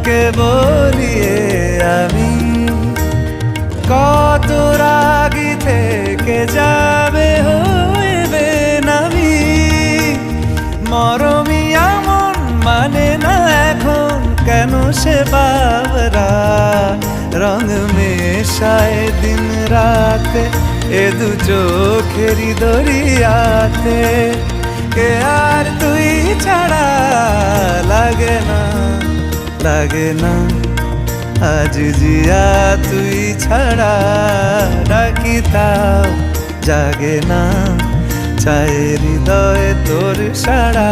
তোকে বলিয়ে আমি কত রাগি থেকে যাবে হইবে নামি মরমি এমন মানে না এখন কেন সে বাবরা রং মেশায় দিন রাতে এ দু চোখেরই দরিয়াতে কে আর তুই ছাড়া লাগে না আজ জিয়া তুই ছাড়া ডাকি তাও জাগে না চায় হৃদয় তোর সাড়া